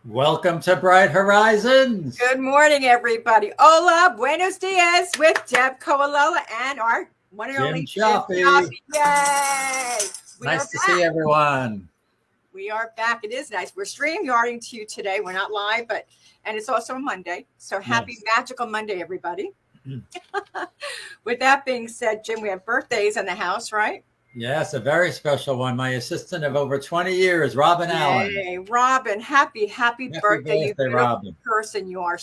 Welcome to Bright Horizons. Good morning, everybody. Hola, buenos dias with Deb Coalola and our one and Jim only Chaffee. Yay! Nice to see everyone. We are back. It is nice. We're StreamYarding to you today. We're not live, and it's also a Monday. So happy magical Monday, everybody. With that being said, Jim, we have birthdays in the house, right? Yes, a very special one. My assistant of over 20 years, Robin Allen. Hey, Robin, happy birthday, you beautiful Robin. Person you are.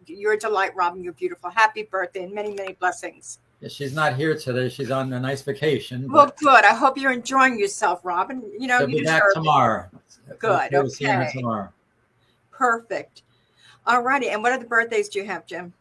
You're a delight, Robin. You're beautiful. Happy birthday and many, many blessings. Yeah, she's not here today. She's on a nice vacation. Well, good. I hope you're enjoying yourself, Robin. You know, she'll be back tomorrow. Good. We'll see her tomorrow. Perfect. All righty. And what other birthdays do you have, Jim?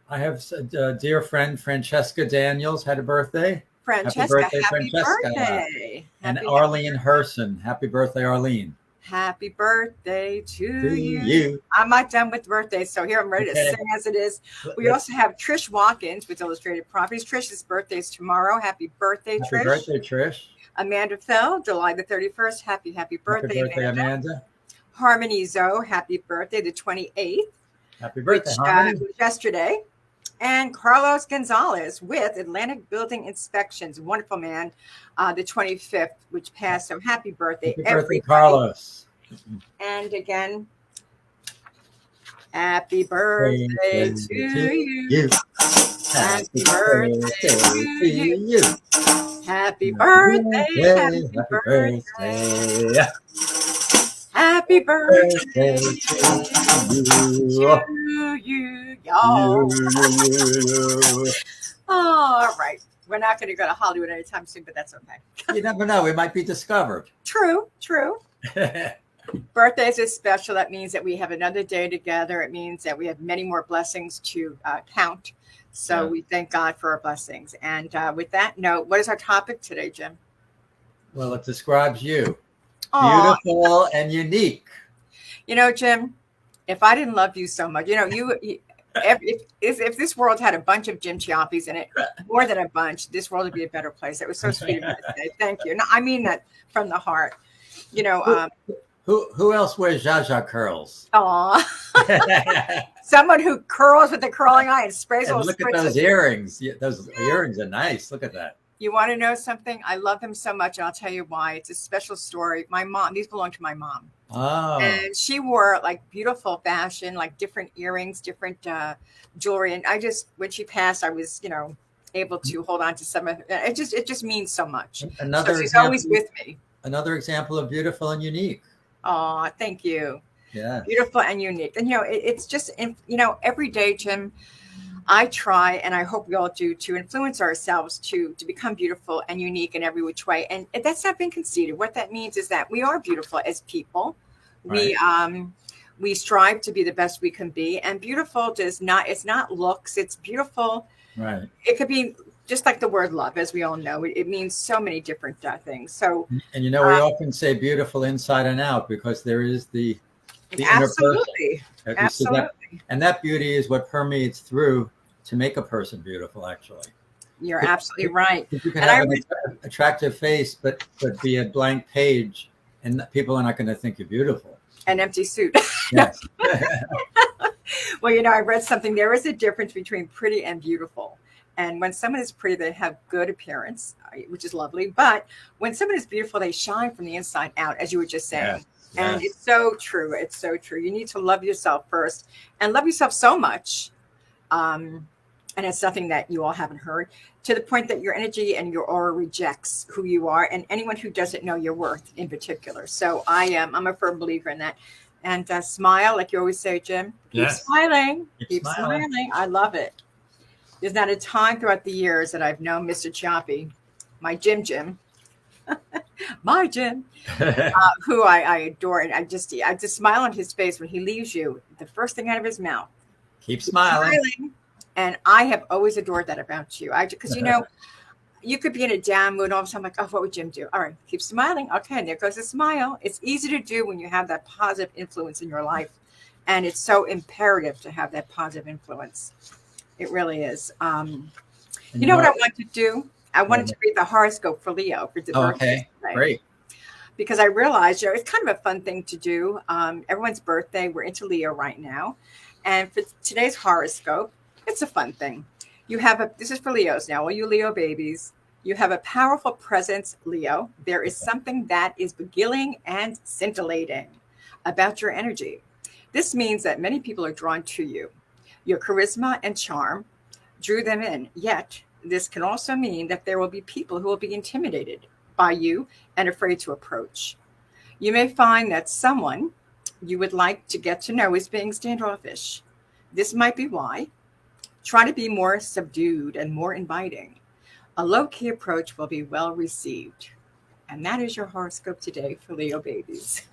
I have a dear friend, Francesca Daniels, had a birthday. Francesca, happy birthday. And Arlene Herson. Happy birthday, Arlene. Happy birthday to you. I'm not done with birthdays, so here I'm ready to sing as it is. We also have Trish Watkins with Illustrated Properties. Trish's birthday is tomorrow. Happy birthday, Trish. Happy birthday, Trish. Amanda Fell, July the 31st. Happy birthday, happy birthday, Amanda. Harmony Zoe, happy birthday, the 28th. Happy birthday, Harmony. Yesterday. And Carlos Gonzalez with Atlantic Building Inspections. Wonderful man. The 25th, which passed. So happy birthday, everybody. Carlos. And again, happy birthday to you. Happy birthday to you. Happy birthday. Happy birthday. Happy birthday to you, y'all. All right. We're not going to go to Hollywood anytime soon, but that's okay. You never know. We might be discovered. True. Birthdays is special. That means that we have another day together. It means that we have many more blessings to count. So we thank God for our blessings. And with that note, what is our topic today, Jim? Well, it describes you. Beautiful and unique. You know, Jim, if I didn't love you so much, if this world had a bunch of Jim Chiappies in it, more than a bunch, this world would be a better place. It was so sweet of you to say. Thank you. No, I mean that from the heart. You know, who else wears Zsa curls? Aw. Someone who curls with a curling eye and sprays all. Look at those earrings. Those earrings are nice. Look at that. You want to know something? I love him so much, and I'll tell you why. It's a special story. My mom, these belong to my mom. Oh. And she wore like beautiful fashion, like different earrings, different jewelry. And when she passed, I was, able to hold on to some of it. It just means so much. She's always with me. Another example of beautiful and unique. Oh, thank you. Yeah. Beautiful and unique. And, it's just, every day, Jim, I try, and I hope we all do, to influence ourselves to become beautiful and unique in every which way. And that's not being conceited. What that means is that we are beautiful as people. Right. We strive to be the best we can be. And beautiful it's not looks. It's beautiful. Right. It could be just like the word love, as we all know. It means so many different things. So, and we often say beautiful inside and out because there is the absolutely. Inner person. Absolutely. And that beauty is what permeates through to make a person beautiful, actually. You're absolutely right. You can have an attractive face, but be a blank page, and people are not going to think you're beautiful. An empty suit. Yes. Well, I read something. There is a difference between pretty and beautiful. And when someone is pretty, they have good appearance, which is lovely. But when someone is beautiful, they shine from the inside out, as you were just saying. Yes. And it's so true. It's so true. You need to love yourself first and love yourself so much. And it's something that you all haven't heard, to the point that your energy and your aura rejects who you are and anyone who doesn't know your worth in particular. So I'm a firm believer in that. And smile, like you always say, Jim. Keep smiling. Keep smiling. I love it. There's not a time throughout the years that I've known Mr. Chiappi, my Jim, my Jim, who I adore. And I just smile on his face when he leaves you. The first thing out of his mouth. Keep smiling. And I have always adored that about you. Because, you could be in a down mood. All of a sudden, I'm like, oh, what would Jim do? All right, keep smiling. Okay, and there goes a smile. It's easy to do when you have that positive influence in your life. And it's so imperative to have that positive influence. It really is. You know what I want to do? I wanted to read the horoscope for Leo for the birthday. Okay, great. because I realized, it's kind of a fun thing to do. Everyone's birthday, we're into Leo right now. And for today's horoscope, it's a fun thing. This is for Leos now, all you Leo babies. You have a powerful presence, Leo. There is something that is beguiling and scintillating about your energy. This means that many people are drawn to you. Your charisma and charm drew them in. Yet, this can also mean that there will be people who will be intimidated by you and afraid to approach. You may find that someone you would like to get to know is being standoffish. This might be why. Try to be more subdued and more inviting. A low-key approach will be well received. And that is your horoscope today for Leo babies.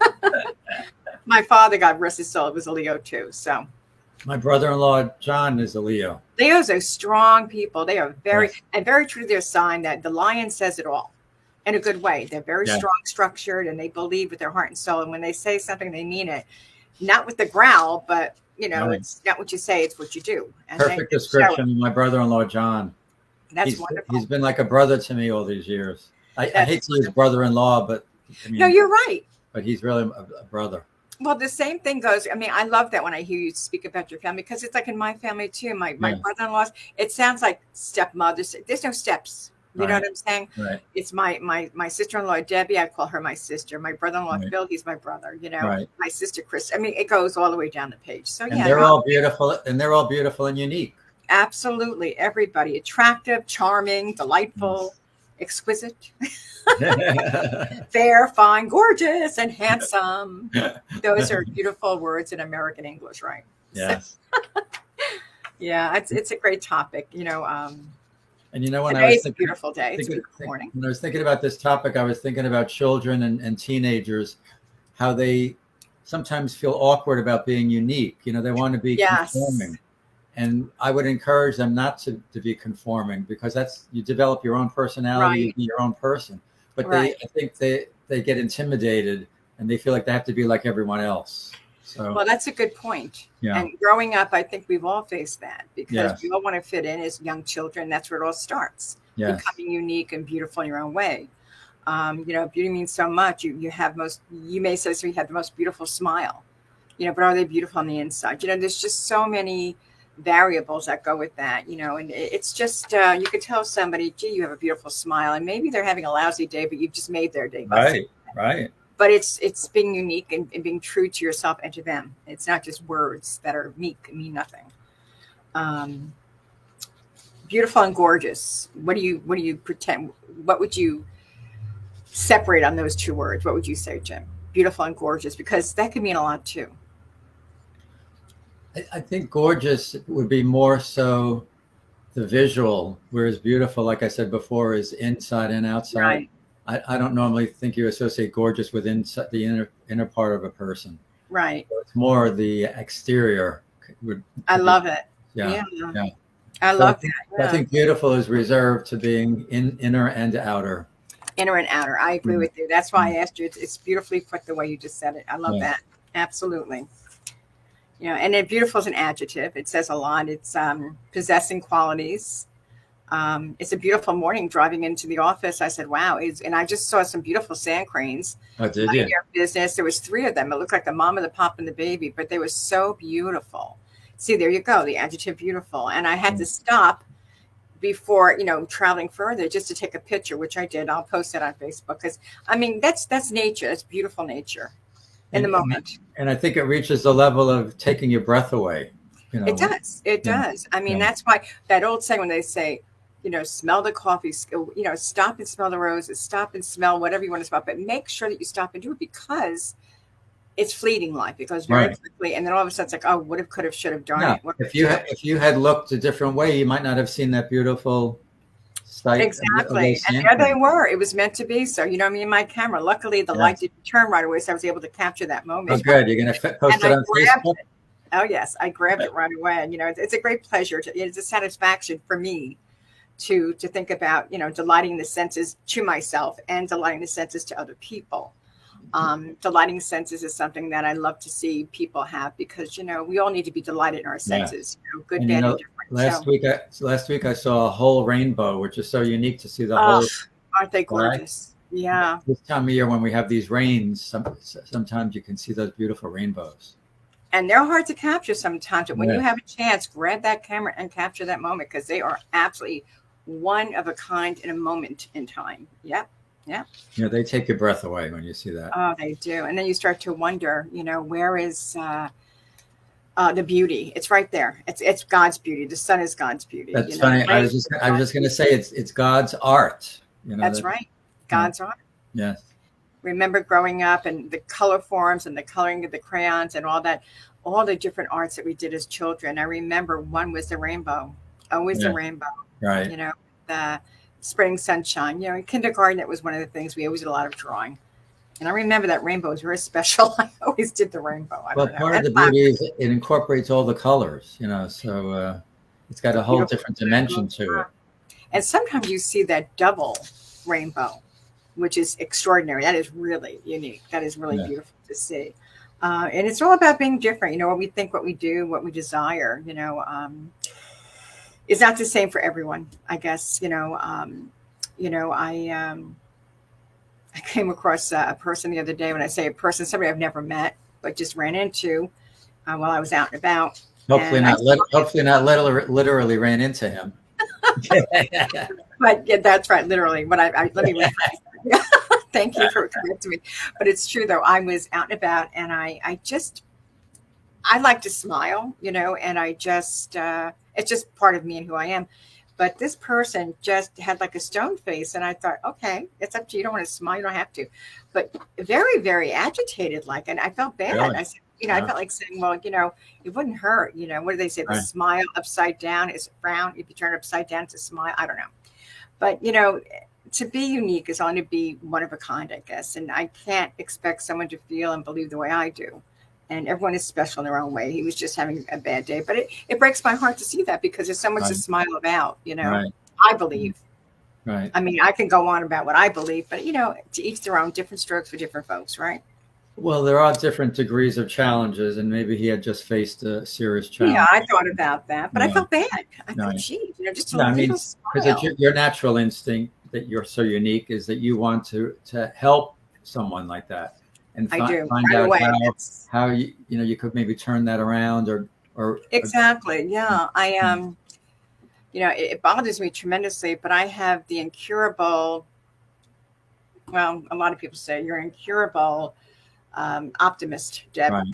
My father, God rest his soul, was a Leo too. So My brother-in-law, John, is a Leo. Leos are strong people. They are very, Yes. and very true to their sign that the lion says it all in a good way. They're very Yeah. strong, structured, and they believe with their heart and soul. And when they say something, they mean it. Not with the growl, but Right. it's not what you say, it's what you do. And Perfect they show description it. of my brother-in-law, John. That's wonderful. He's been like a brother to me all these years. I That's hate to use brother-in-law, but I mean, No, you're right. but he's really a brother. Well, the same thing goes. I mean, I love that when I hear you speak about your family, because it's like in my family too. My Yeah. brother-in-laws, it sounds like stepmothers. There's no steps. You know Right. what I'm saying? Right. It's my sister-in-law, Debbie. I call her my sister. My brother-in-law, Right. Phil, he's my brother. Right. My sister, Chris. I mean, it goes all the way down the page. So And yeah, they're no, all beautiful, and unique. absolutely. Everybody, attractive, charming, delightful, exquisite, fair, fine, gorgeous, and handsome. Those are beautiful words in American English, right? Yes. Yeah, it's a great topic. And when I Today's was a beautiful day. It's a thinking, beautiful morning. when I was thinking about this topic, I was thinking about children and teenagers, how they sometimes feel awkward about being unique. They want to be Yes. conforming. And I would encourage them not to be conforming, because you develop your own personality, you Right. be your own person. But Right. I think they get intimidated and they feel like they have to be like everyone else. So Well, that's a good point. yeah, And growing up, I think we've all faced that, because Yes. we all want to fit in as young children. That's where it all starts. yes, Becoming unique and beautiful in your own way. Beauty means so much. You may say so you have the most beautiful smile, but are they beautiful on the inside? There's just so many variables that go with that, and it's just, you could tell somebody, gee, you have a beautiful smile, and maybe they're having a lousy day, but you've just made their day. by saying right. But it's being unique and being true to yourself and to them. It's not just words that are meek and mean nothing. Beautiful and gorgeous. What do you pretend? What would you separate on those two words? What would you say, Jim? Beautiful and gorgeous, because that could mean a lot too. I think gorgeous would be more so the visual, whereas beautiful, like I said before, is inside and outside. Right. I don't normally think you associate gorgeous with inside the inner part of a person. Right. It's more the exterior. I love it. Yeah. Yeah. I So love I that. think beautiful is reserved to being inner and outer. Inner and outer. I agree with you. That's why I asked you. It's beautifully put the way you just said it. I love that. Absolutely. And then beautiful is an adjective. It says a lot. It's possessing qualities. It's a beautiful morning driving into the office. I said, wow. And I just saw some beautiful sand cranes. Oh, did Minding you? their business. There was 3 of them. It looked like the mama, the pop, and the baby, but they were so beautiful. See, there you go. The adjective beautiful. And I had to stop before, traveling further just to take a picture, which I did. I'll post it on Facebook, because that's nature. It's beautiful nature in the moment. And I think it reaches the level of taking your breath away. It does. It does. That's why that old saying when they say, smell the coffee, stop and smell the roses, stop and smell whatever you want to smell, but make sure that you stop and do it, because it's fleeting life. It goes very quickly. And then all of a sudden it's like, oh, would have, could have, should have, darn it. If you had looked a different way, you might not have seen that beautiful sight. Exactly. And there they were. It was meant to be. So, me and my camera, luckily the light didn't turn right away. So I was able to capture that moment. Oh, good. You're going to post it on Facebook? Oh, yes. I grabbed it right away. And, it's a great pleasure. It's a satisfaction for me to think about, delighting the senses to myself and delighting the senses to other people. Delighting senses is something that I love to see people have, because, we all need to be delighted in our senses, good, bad, and different. Last week I saw a whole rainbow, which is so unique to see the whole. Aren't they gorgeous? Yeah. This time of year when we have these rains, sometimes you can see those beautiful rainbows. And they're hard to capture sometimes, but when you Yeah. have a chance, grab that camera and capture that moment, because they are absolutely one of a kind in a moment in time. Yep. Yep. They take your breath away when you see that. Oh, they do. And then you start to wonder, where is the beauty? It's right there. It's God's beauty. The sun is God's beauty. That's funny. I was just going to say it's God's art. That's right. God's art. Yes. Remember growing up and the color forms and the coloring of the crayons and all that, all the different arts that we did as children. I remember one was the rainbow, always the rainbow. Right. The spring sunshine. In kindergarten, it was one of the things we always did a lot of drawing. And I remember that rainbow was very special. I always did the rainbow. Part of the beauty is it incorporates all the colors, so it's got a whole different dimension to it. And sometimes you see that double rainbow, which is extraordinary. That is really unique. That is really beautiful to see. And it's all about being different. What we think, what we do, what we desire, is not the same for everyone, I guess. I came across a person the other day. When I say a person, somebody I've never met, but just ran into while I was out and about. Hopefully not literally ran into him. But yeah, that's right, literally. But let me rephrase. Thank you for correcting me. But it's true, though. I was out and about, and I like to smile, and it's just part of me and who I am. But this person just had like a stone face, and I thought, okay, it's up to you. You don't want to smile, you don't have to. But very, very agitated, and I felt bad. Really? I said, I felt like saying, well, it wouldn't hurt. What do they say? The smile upside down is a frown. If you turn it upside down, it's a smile. I don't know. But, to be unique is only to be one of a kind, I guess. And I can't expect someone to feel and believe the way I do. And everyone is special in their own way. He was just having a bad day. But it breaks my heart to see that, because there's so much to smile about, I believe. Right. I mean, I can go on about what I believe, but, to each their own, different strokes for different folks, right? Well, there are different degrees of challenges, and maybe he had just faced a serious challenge. Yeah, I thought about that, but I felt bad. I thought, geez, just a little smile. Because your natural instinct that you're so unique is that you want to help someone like that. And find out how you could maybe turn that around or exactly. Yeah. I it bothers me tremendously, but I have the incurable, well, a lot of people say you're an incurable optimist, Deb. Right.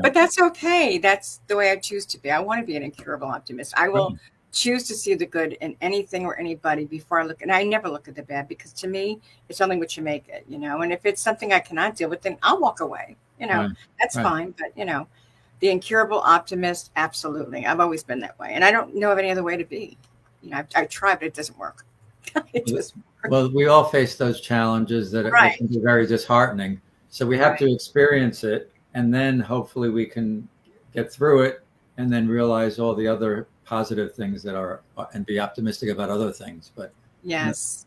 But that's okay. That's the way I choose to be. I want to be an incurable optimist. I will choose to see the good in anything or anybody before I look. And I never look at the bad, because to me, it's only what you make it, And if it's something I cannot deal with, then I'll walk away. That's fine. But, the incurable optimist, absolutely. I've always been that way. And I don't know of any other way to be. I try, but it doesn't work. Well, we all face those challenges that can be very disheartening. So we have to experience it, and then hopefully we can get through it and then realize all the other positive things that are, and be optimistic about other things. But yes,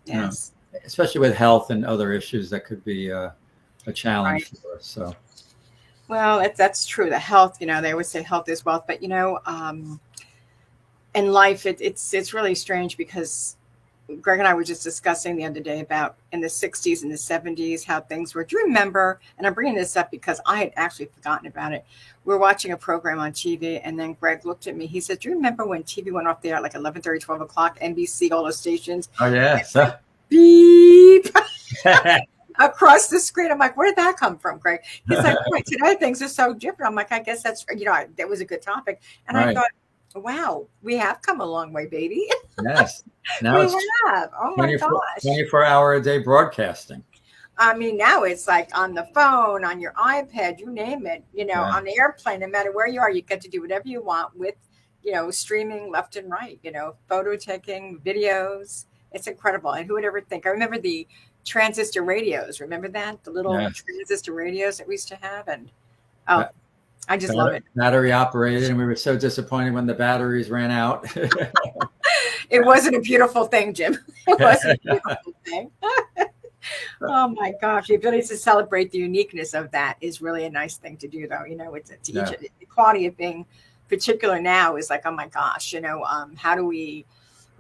especially with health and other issues, that could be a challenge for us. So, well, that's true. The health, they always say health is wealth, but in life, it's really strange, because Greg and I were just discussing the other day about in the 60s and the 70s, how things were. Do you remember? And I'm bringing this up because I had actually forgotten about it. We were watching a program on TV, and then Greg looked at me. He said, do you remember when TV went off there at like 11:30, 12 o'clock, NBC, all those stations? Oh, yeah. Beep. Across the screen. I'm like, where did that come from, Greg? He's like, boy, today things are so different. I'm like, I guess that's, that was a good topic. And I thought, wow, we have come a long way, baby. Yes. Now we have. Oh my gosh. 24-hour-a-day broadcasting. I mean, now it's like on the phone, on your iPad, you name it, on the airplane, no matter where you are, you get to do whatever you want with, streaming left and right, photo taking, videos. It's incredible. And who would ever think? I remember the transistor radios. Remember that? The little transistor radios that we used to have. And I just love it. Battery operated, and we were so disappointed when the batteries ran out. It wasn't a beautiful thing, Jim. It wasn't a beautiful thing. Oh my gosh, the ability to celebrate the uniqueness of that is really a nice thing to do, though. The quality of being particular now is like, oh my gosh, how do we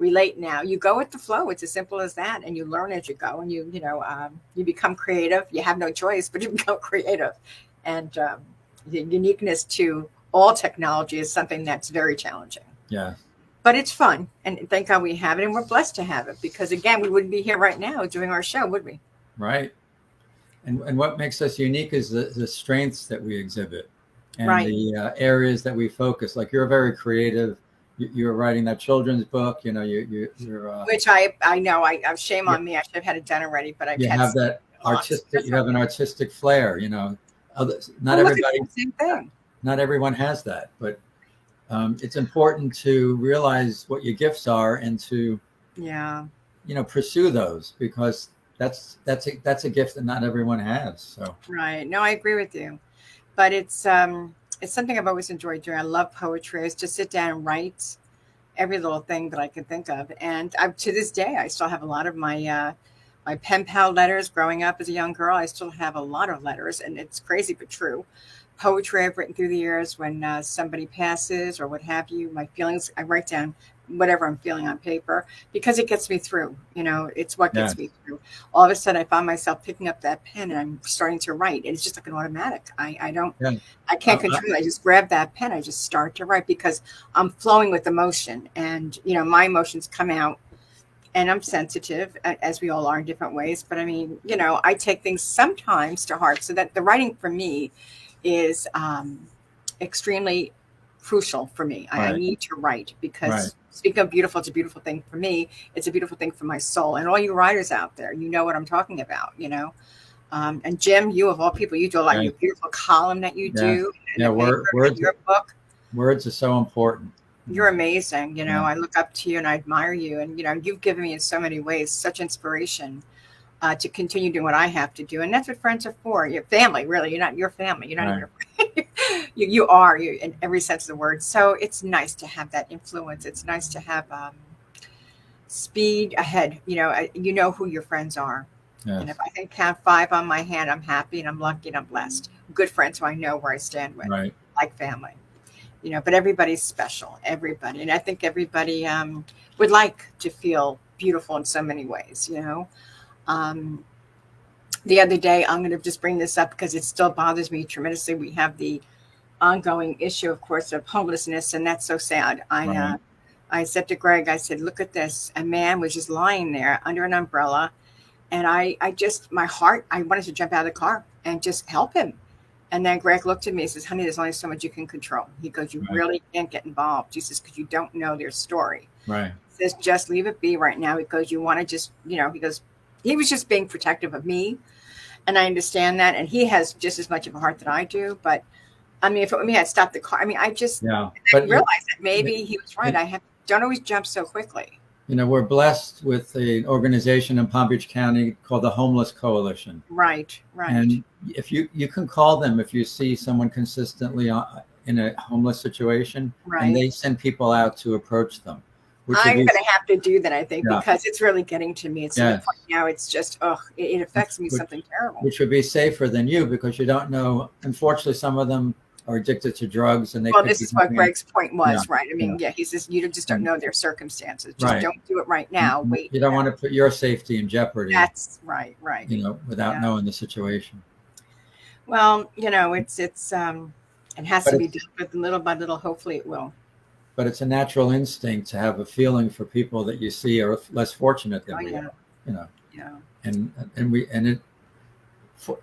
relate now. You go with the flow. It's as simple as that. And you learn as you go, and you become creative. You have no choice, but you become creative. And the uniqueness to all technology is something that's very challenging. Yeah. But it's fun. And thank God we have it. And we're blessed to have it, because again, we wouldn't be here right now doing our show, would we? Right. And what makes us unique is the strengths that we exhibit, and Right. the areas that we focus. Like, you're very creative. You're writing that children's book. You're Which I know. Shame on me. I should have had it done already. But you have that artistic. You have an artistic flair. Others, not everybody. Same thing. Not everyone has that, but it's important to realize what your gifts are and to pursue those, because that's a gift that not everyone has. So right. No, I agree with you, but it's something I've always enjoyed doing. I love poetry. I used to sit down and write every little thing that I could think of, and to this day I still have a lot of my my pen pal letters. Growing up as a young girl, I still have a lot of letters, and it's crazy but true. Poetry I've written through the years. When somebody passes or what have you, my feelings, I write down whatever I'm feeling on paper, because it gets me through. It's what gets me through. All of a sudden I find myself picking up that pen and I'm starting to write, and it's just like an automatic. I can't control it. I just grab that pen, I just start to write, because I'm flowing with emotion, and my emotions come out, and I'm sensitive, as we all are in different ways. But I mean, I take things sometimes to heart, so that the writing for me is extremely crucial for me. Right. I need to write, because speaking of beautiful, it's a beautiful thing for me. It's a beautiful thing for my soul. And all you writers out there, you know what I'm talking about, and Jim, you of all people, you do a lot of your beautiful column that you do. Words, your book. Words are so important. You're amazing. I look up to you and I admire you. And, you've given me in so many ways such inspiration to continue doing what I have to do. And that's what friends are for. Your family, really. You're not your family. You're not even your you are in every sense of the word. So it's nice to have that influence. It's nice to have speed ahead. You know who your friends are. Yes. And if I can count 5 on my hand, I'm happy and I'm lucky and I'm blessed. Good friends who I know where I stand with, like family. But everybody's special. Everybody. And I think everybody would like to feel beautiful in so many ways, The other day, I'm going to just bring this up because it still bothers me tremendously. We have the ongoing issue, of course, of homelessness, and that's so sad. I said to Greg, I said, look at this. A man was just lying there under an umbrella, and I my heart, I wanted to jump out of the car and just help him. And then Greg looked at me and says, honey, there's only so much you can control. He goes, you really can't get involved. He says, because you don't know their story. Right. He says, just leave it be right now, because you want to just, he goes, he was just being protective of me. And I understand that. And he has just as much of a heart that I do. But I mean, if it were me, I'd stop the car. I mean, I just realized that maybe he was right. Don't always jump so quickly. We're blessed with an organization in Palm Beach County called the Homeless Coalition. Right. And if you can call them if you see someone consistently in a homeless situation, and they send people out to approach them. I'm going to have to do that, I think, because it's really getting to me. It's to the point now, it's just, it affects me something terrible. Which would be safer than you, because you don't know. Unfortunately, some of them are addicted to drugs, and this is what Greg's point was, right? I mean, he says you just don't know their circumstances. Just don't do it right now. Wait. You don't want to put your safety in jeopardy. That's right. Without knowing the situation. Well, it has to be dealt with little by little. Hopefully, it will. But it's a natural instinct to have a feeling for people that you see are less fortunate than we are.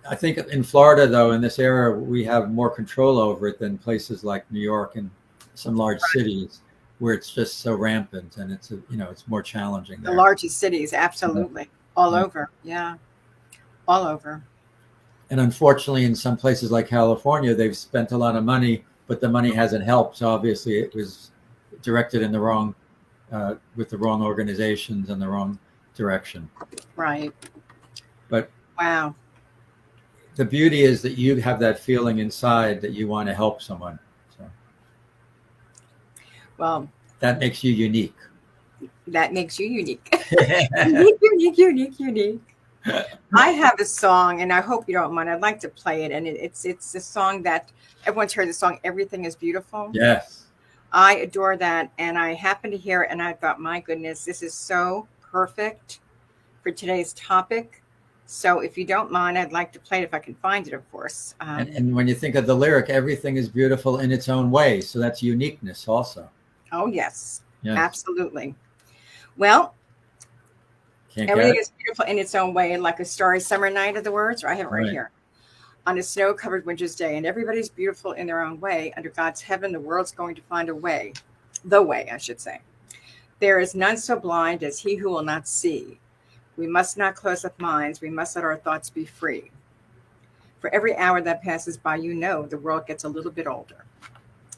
I think in Florida, though, in this area, we have more control over it than places like New York and some large cities, where it's just so rampant, and it's it's more challenging there. The largest cities, absolutely, all over, all over. And unfortunately, in some places like California, they've spent a lot of money, but the money hasn't helped. So obviously, it was directed in the wrong, with the wrong organizations and the wrong direction. Right. But wow. The beauty is that you have that feeling inside that you want to help someone. So, well, that makes you unique. That makes you unique. Unique. I have a song, and I hope you don't mind. I'd like to play it, and it's a song that everyone's heard. The song "Everything Is Beautiful." Yes. I adore that. And I happened to hear it and I thought, my goodness, this is so perfect for today's topic. So if you don't mind, I'd like to play it if I can find it, of course. And when you think of the lyric, everything is beautiful in its own way. So that's uniqueness also. Oh, yes, Yes. absolutely. Well, Can't everything get it? is beautiful in its own way, like a starry summer night of the words, or I have it right Right. here. On a snow-covered winter's day, and everybody's beautiful in their own way. Under God's heaven, the world's going to find a way. The way, I should say. There is none so blind as he who will not see. We must not close up minds. We must let our thoughts be free. For every hour that passes by, you know, the world gets a little bit older.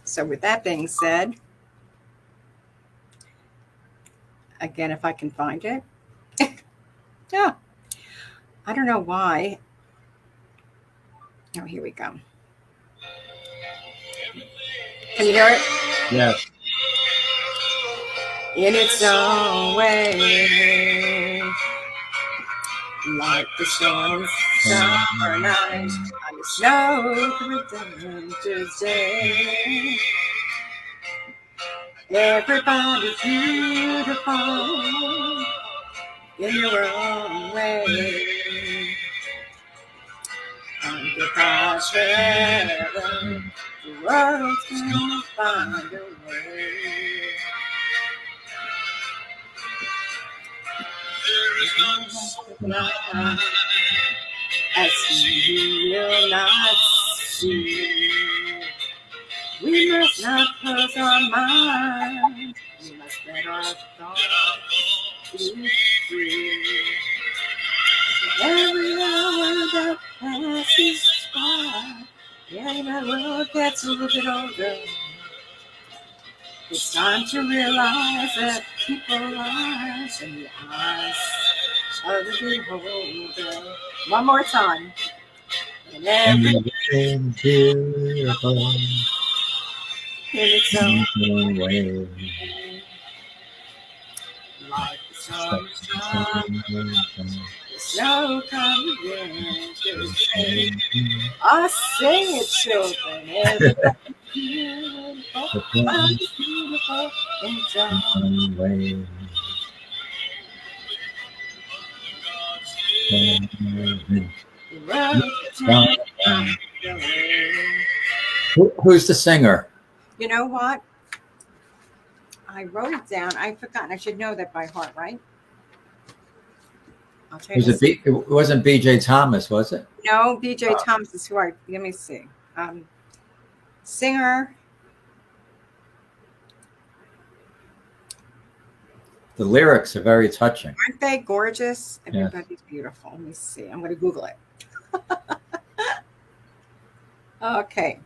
So with that being said, again, if I can find it. Yeah. I don't know why. Oh, here we go. Can you hear it? Yes. In its own way, like the storm summer night on the snow-covered winter's day. Everybody's beautiful in your own way. Under God's heaven, the world's gonna find a way. There is none so blind as he will not see. We must not close our minds. We must let our thoughts be free. Every hour that passes by, yeah, the world gets a little bit older. It's time to realize that people lies in the eyes of the beholder. One more time. And Everything beautiful in its in own its own way. like the sunshine, the snow comes winter's day. I sing it, children. Everybody's beautiful. Everybody's beautiful in its own Way. Who's the singer? You know what? I wrote it down. I've forgotten. I should know that by heart, right? I'll tell you. It wasn't B.J. Thomas, was it? No, B.J. Thomas is who I. Let me see. Singer. The lyrics are very touching. Aren't they gorgeous? Yes. Everybody's beautiful. Let me see. I'm going to Google it. Okay.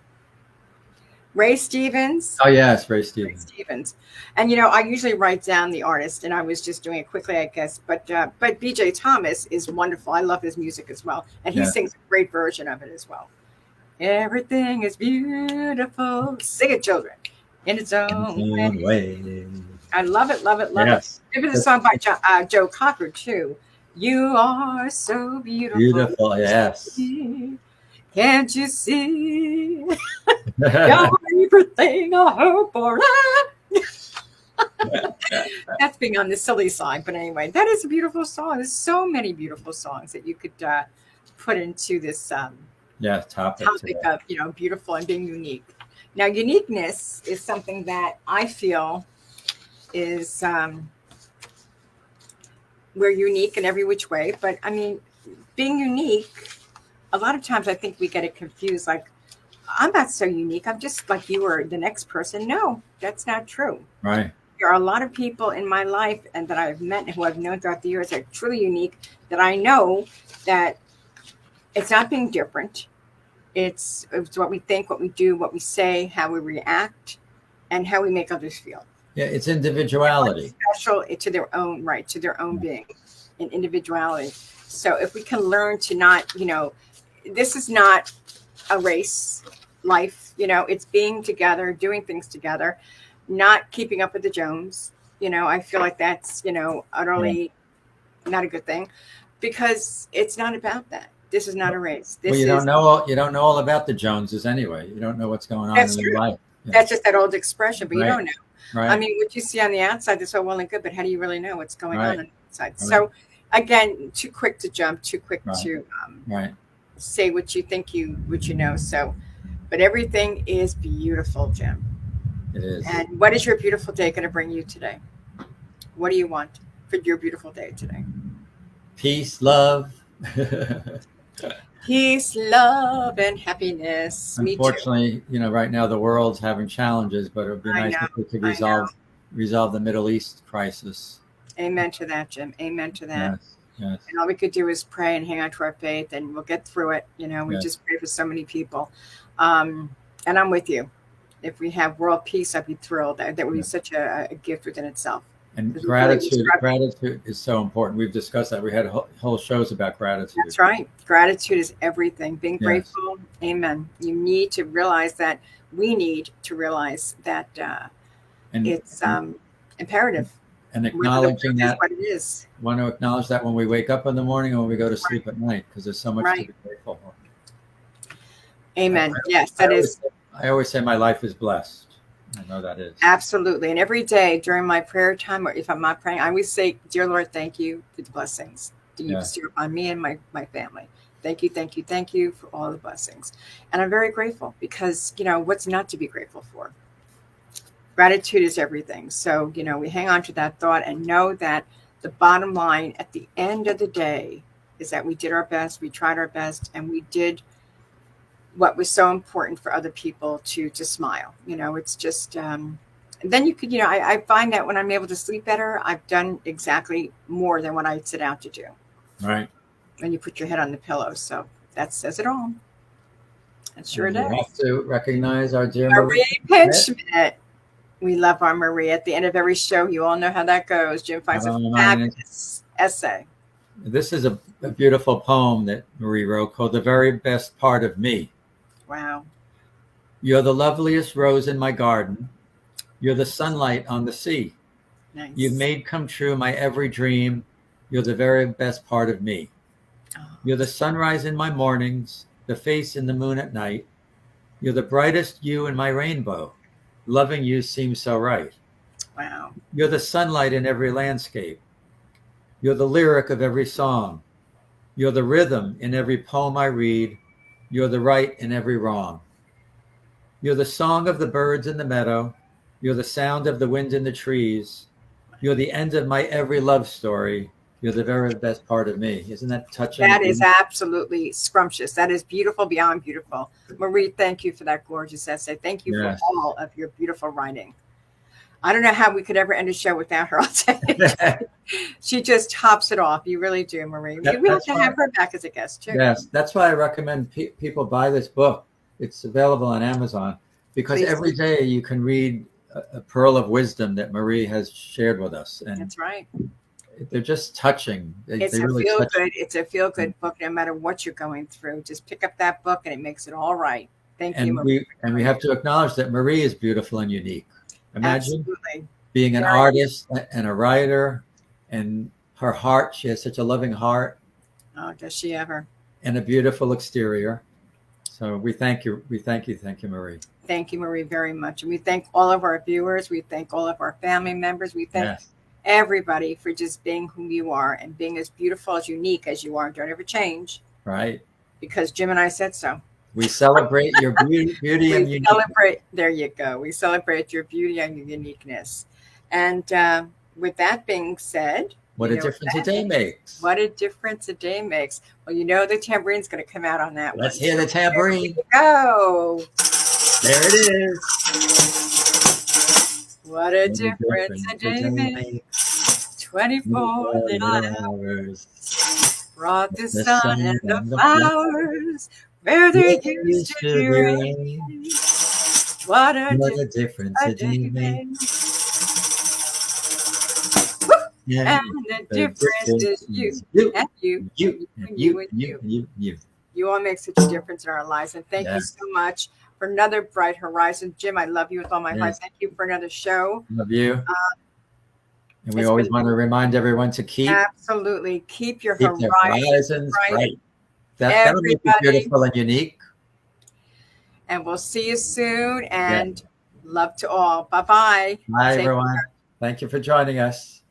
Ray Stevens. Oh yes, Ray Ray Stevens. Stevens. And you know, I usually write down the artist, and I was just doing it quickly, I guess. But B.J. Thomas is wonderful. I love his music as well, and he sings a great version of it as well. Everything is beautiful. Sing it, children, in its own way. I love it, love it, love it. Give it a song by Joe Cocker too. You are so beautiful. Beautiful, yes. Can't you see? You're everything I hope for. That's being on the silly side, but anyway, that is a beautiful song. There's so many beautiful songs that you could put into this topic of beautiful and being unique. Now, uniqueness is something that I feel is we're unique in every which way, but I mean, being unique, a lot of times I think we get it confused. Like, I'm not so unique. I'm just like you or the next person. No, that's not true. Right. There are a lot of people in my life and that I've met and who I've known throughout the years that are truly unique, that I know that it's not being different. It's what we think, what we do, what we say, how we react, and how we make others feel. Yeah, it's individuality. Special to their own right, to their own being and individuality. So if we can learn to not, this is not a race life, it's being together, doing things together, not keeping up with the Jones. I feel like that's, utterly not a good thing, because it's not about that. This is not a race. You don't know all about the Joneses anyway. You don't know what's going on in their life. That's just that old expression, but you don't know. Right. I mean, what you see on the outside is so well and good, but how do you really know what's going on the inside? Right. So, again, too quick to jump, too quick to say what you think what you know. So, but everything is beautiful, Jim. It is. And what is your beautiful day going to bring you today? What do you want for your beautiful day today? Peace, love. Peace, love, and happiness. Unfortunately, right now the world's having challenges, but it would be nice if we could resolve the Middle East crisis. Amen to that, Jim. Amen to that. Yes. And all we could do is pray and hang on to our faith, and we'll get through it. We just pray for so many people. And I'm with you. If we have world peace, I'd be thrilled. That would be such a gift within itself. And gratitude is so important. We've discussed that. We had whole shows about gratitude. That's right. Gratitude is everything. Being grateful. Amen. You need to realize that. We need to realize that it's imperative. And acknowledging that. What it is. Want to acknowledge that when we wake up in the morning and when we go to sleep at night, because there's so much to be grateful for. Amen. Yes, that is. I always say my life is blessed. I know that is. Absolutely. And every day during my prayer time, or if I'm not praying, I always say, Dear Lord, thank you for the blessings that you bestow upon me and my family. Thank you for all the blessings. And I'm very grateful because, what's not to be grateful for? Gratitude is everything. So, we hang on to that thought and know that the bottom line at the end of the day is that we did our best, we tried our best, and we did what was so important for other people to smile. It's just, then you could, I find that when I'm able to sleep better, I've done exactly more than what I set out to do. Right. When you put your head on the pillow. So that says it all. It sure does. We have to recognize our dear Marie Pinchmit. We love our Marie. At the end of every show, you all know how that goes. Jim finds a fabulous essay. This is a beautiful poem that Marie wrote called The Very Best Part of Me. Wow. You're the loveliest rose in my garden. You're the sunlight on the sea. Nice. You've made come true my every dream. You're the very best part of me. Oh. You're the sunrise in my mornings, the face in the moon at night. You're the brightest you in my rainbow. Loving you seems so right. Wow. You're the sunlight in every landscape. You're the lyric of every song. You're the rhythm in every poem I read. You're the right in every wrong. You're the song of the birds in the meadow. You're the sound of the wind in the trees. You're the end of my every love story. You're the very best part of me. Isn't that touching? That is absolutely scrumptious. That is beautiful beyond beautiful. Marie, thank you for that gorgeous essay. Thank you for all of your beautiful writing. I don't know how we could ever end a show without her. I'll tell you. She just tops it off. You really do, Marie. We have to have her back as a guest too. Yes, that's why I recommend people buy this book. It's available on Amazon because every day you can read a pearl of wisdom that Marie has shared with us. And that's right. They're just touching. It's a feel-good book. No matter what you're going through, just pick up that book and it makes it all right. Thank you, Marie. We have to acknowledge that Marie is beautiful and unique. Imagine being an artist and a writer, and her heart. She has such a loving heart. Oh, does she ever? And a beautiful exterior. So we thank you. Thank you, Marie. Thank you, Marie, very much. And we thank all of our viewers. We thank all of our family members. We thank everybody for just being who you are and being as beautiful, as unique as you are. Don't ever change. Right. Because Jim and I said so. We celebrate your beauty and uniqueness. There you go. We celebrate your beauty and your uniqueness. And with that being said, what a difference a day makes. What a difference a day makes. Well, the tambourine's going to come out on that. Let's hear the tambourine. Go. There it is. What a difference a day makes. 24 little hours brought the sun and the flowers where there used to be rain. What a difference a day makes. And the difference is you and you. You all make such a difference in our lives. And thank you so much for another bright horizon. Jim, I love you with all my heart. Thank you for another show. Love you. And we always want to remind everyone to keep your horizons bright. That'll make you beautiful and unique. And we'll see you soon. And Love to all. Bye-bye. Bye, Take everyone. Thank you for joining us.